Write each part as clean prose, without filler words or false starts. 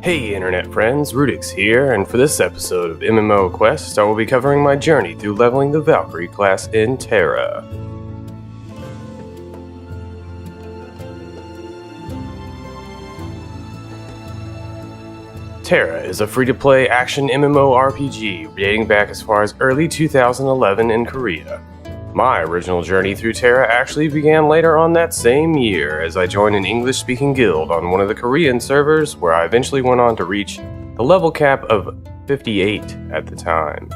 Hey internet friends, rudyxx here, and for this episode of MMO Quest, I will be covering my journey through leveling the Valkyrie class in TERA. TERA is a free-to-play action MMORPG dating back as far as early 2011 in Korea. My original journey through TERA actually began later on that same year as I joined an English-speaking guild on one of the Korean servers where I eventually went on to reach the level cap of 58 at the time.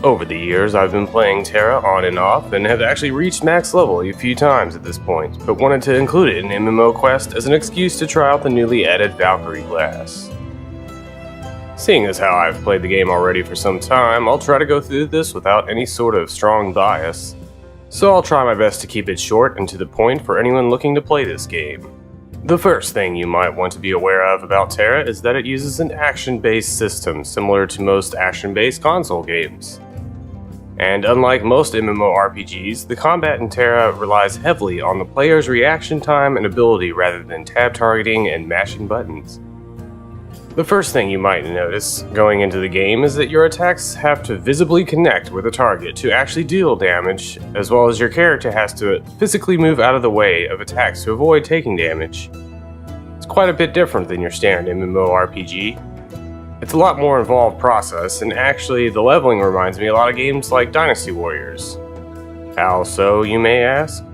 Over the years, I've been playing TERA on and off and have actually reached max level a few times at this point, but wanted to include it in MMO Quest as an excuse to try out the newly added Valkyrie class. Seeing as how I've played the game already for some time, I'll try to go through this without any sort of strong bias. So I'll try my best to keep it short and to the point for anyone looking to play this game. The first thing you might want to be aware of about TERA is that it uses an action-based system similar to most action-based console games. And unlike most MMORPGs, the combat in TERA relies heavily on the player's reaction time and ability rather than tab targeting and mashing buttons. The first thing you might notice going into the game is that your attacks have to visibly connect with a target to actually deal damage, as well as your character has to physically move out of the way of attacks to avoid taking damage. It's quite a bit different than your standard MMORPG. It's a lot more involved process, and actually the leveling reminds me a lot of games like Dynasty Warriors. How so, you may ask?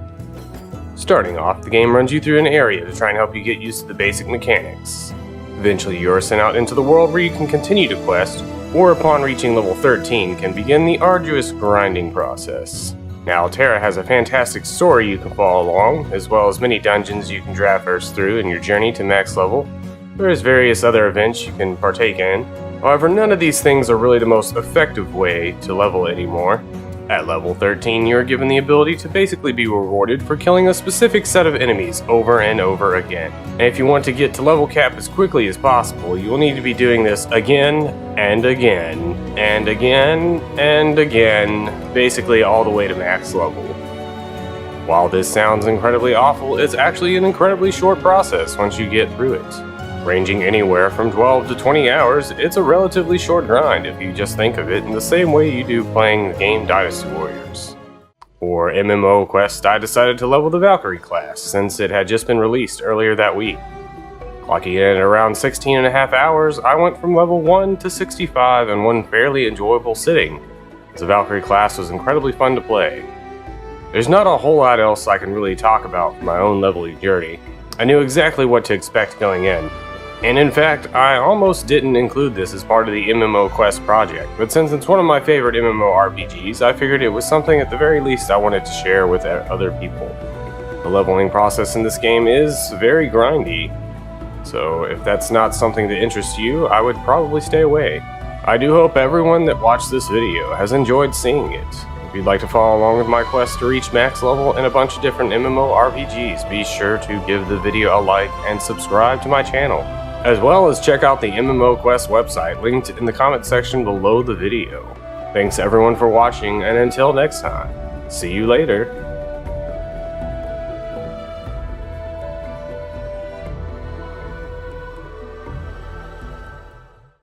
Starting off, the game runs you through an area to try and help you get used to the basic mechanics. Eventually, you are sent out into the world where you can continue to quest, or upon reaching level 13 can begin the arduous grinding process. Now, TERA has a fantastic story you can follow along, as well as many dungeons you can traverse through in your journey to max level. There is various other events you can partake in. However, none of these things are really the most effective way to level anymore. At level 13, you are given the ability to basically be rewarded for killing a specific set of enemies over and over again. And if you want to get to level cap as quickly as possible, you will need to be doing this again and again and again and again, basically all the way to max level. While this sounds incredibly awful, it's actually an incredibly short process once you get through it. Ranging anywhere from 12 to 20 hours, it's a relatively short grind if you just think of it in the same way you do playing the game Dynasty Warriors. For MMO Quest, I decided to level the Valkyrie class since it had just been released earlier that week. Clocking in at around 16.5 hours, I went from level 1 to 65 in one fairly enjoyable sitting, as the Valkyrie class was incredibly fun to play. There's not a whole lot else I can really talk about for my own leveling journey. I knew exactly what to expect going in. And in fact, I almost didn't include this as part of the MMO Quest project, but since it's one of my favorite MMORPGs, I figured it was something at the very least I wanted to share with other people. The leveling process in this game is very grindy, so if that's not something that interests you, I would probably stay away. I do hope everyone that watched this video has enjoyed seeing it. If you'd like to follow along with my quest to reach max level in a bunch of different MMORPGs, be sure to give the video a like and subscribe to my channel, as well as check out the MMO Quest website linked in the comment section below the video. Thanks everyone for watching, and until next time, see you later.